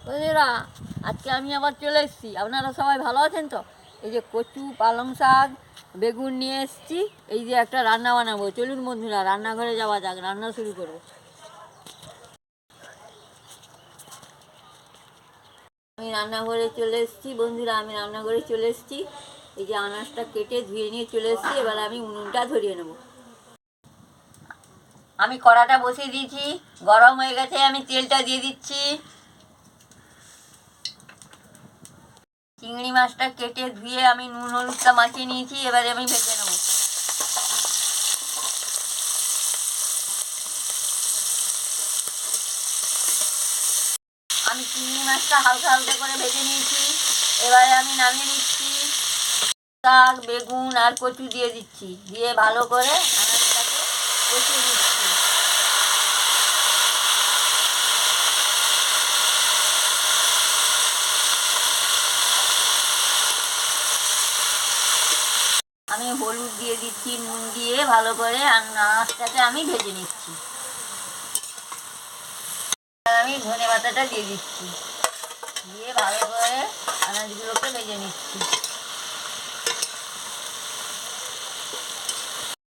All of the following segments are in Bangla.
বন্ধুরা, আজকে আমি আবার চলে এসেছি। আপনারা সবাই ভালো আছেন তো? এই যে কচু, পালং শাক, বেগুন নিয়ে এসেছি। এই যে একটা রান্না বানাবো। চলুন বন্ধুরা, রান্নাঘরে যাওয়া যাক, রান্না শুরু করবো। আমি রান্নাঘরে চলে এসেছি বন্ধুরা, এই যে আনাজটা কেটে ধুয়ে নিয়ে চলে এসেছি। এবার আমি উনুনটা ধরিয়ে নেব। আমি কড়াটা বসিয়ে দিয়েছি, গরম হয়ে গেছে। আমি তেলটা দিয়ে দিচ্ছি। চিংড়ি মাছটা কেটে ধুয়ে আমি নুন হলুদটা মাখিয়ে নিয়েছি। এবারে আমি ভেজে নেব। আমি চিংড়ি মাছটা হালকা হালকা করে ভেজে নিয়েছি। এবারে আমি নামিয়ে নিচ্ছি। শাক, বেগুন আর কচু দিয়ে দিচ্ছি, দিয়ে ভালো করে আনাজটাকে কষিয়ে নিচ্ছি। আমি হলুদ দিয়ে দিচ্ছি, নুন দিয়ে ভালো করে আনাজটাকে আমি ভেজে নিচ্ছি। আমি ধনে পাতাটা দিয়ে দিচ্ছি, দিয়ে ভালো করে আনাজগুলোকে ভেজে নিচ্ছি।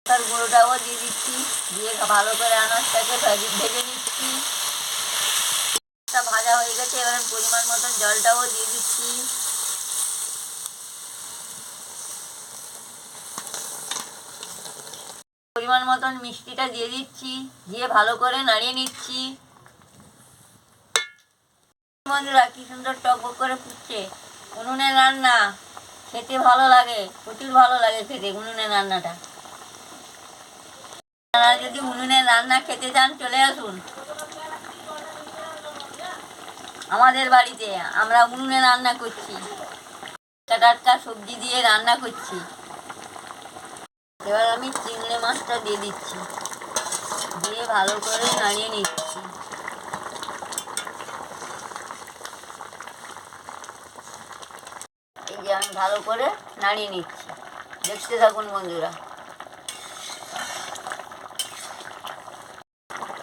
তার গুঁড়োটাও দিয়ে দিচ্ছি, দিয়ে ভালো করে আনাজটাকে ভেজে নিচ্ছি। ভাজা হয়ে গেছে, এবার পরিমাণ মতন জলটাও দিয়ে দিচ্ছি। পরিমাণ মতন মিষ্টিটা দিয়ে দিচ্ছি, দিয়ে ভালো করে নাড়িয়ে নিচ্ছি। বন্ধুরা, কি সুন্দর টকবক করে ফুটছে। উনুনের রান্না খেতে ভালো লাগে, প্রচুর ভালো লাগে খেতে উনুনের রান্নাটা। আপনারা যদি উনুনের রান্না খেতে চান, চলে আসুন আমাদের বাড়িতে। আমরা উনুনে রান্না করছি, টাটকা সবজি দিয়ে রান্না করছি। এবার আমি চিংড়ি মাছটা দিয়ে দিচ্ছি, দিয়ে ভালো করে নাড়িয়ে নিচ্ছি। এই যে আমি ভালো করে নাড়িয়ে নিচ্ছি, দেখতে থাকুন বন্ধুরা।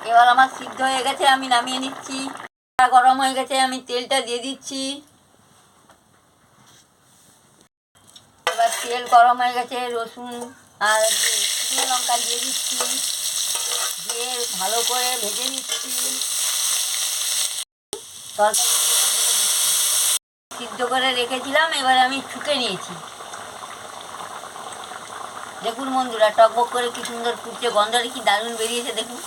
এবার আমার সিদ্ধ হয়ে গেছে, আমি নামিয়ে নিচ্ছি। গরম হয়ে গেছে, আমি তেলটা দিয়ে দিচ্ছি। এবার তেল গরম হয়ে গেছে, রসুন আর শুকনো লঙ্কা দিয়ে দিচ্ছি, দিয়ে ভালো করে ভেজে নিচ্ছি। তরকারি সিদ্ধ করে রেখেছিলাম, এবার আমি ছুঁকে নিয়েছি। দেখুন বন্ধুরা, টকবক করে কি সুন্দর ফুটছে, গন্ধটা কি দারুণ বেরিয়েছে দেখুন।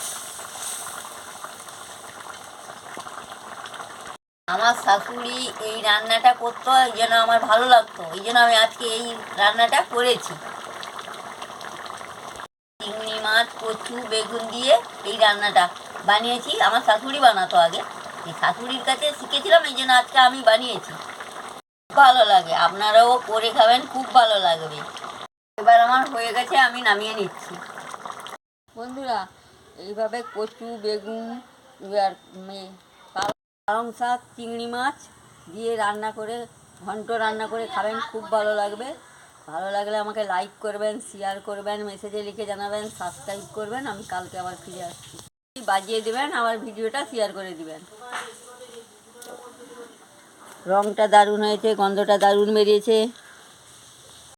আমার শাশুড়ি এই রান্নাটা করতো, এই জন্য আমার ভালো লাগতো, এই জন্য আমি আজকে এই রান্নাটা করেছি। চিংড়ি মাছ, কচু, বেগুন দিয়ে এই রান্নাটা বানিয়েছি। আমার শাশুড়ি বানাতো আগে, এই শাশুড়ির কাছে শিখেছিলাম, এই জন্য আজকে আমি বানিয়েছি। ভালো লাগে, আপনারাও করে খাবেন, খুব ভালো লাগবে। এবার আমার হয়ে গেছে, আমি নামিয়ে নিচ্ছি। বন্ধুরা, এইভাবে কচু, বেগুন আর পালং শাক, চিংড়ি মাছ দিয়ে ঘন্ট রান্না করে খাবেন, খুব ভালো লাগবে। ভালো লাগলে আমাকে লাইক করবেন, শেয়ার করবেন, মেসেজে লিখে জানাবেন, সাবস্ক্রাইব করবেন। আমি কালকে আবার ফিরে আসছি। বাজিয়ে দেবেন, আবার ভিডিওটা শেয়ার করে দিবেন। রঙটা দারুণ হয়েছে, গন্ধটা দারুণ বেরিয়েছে।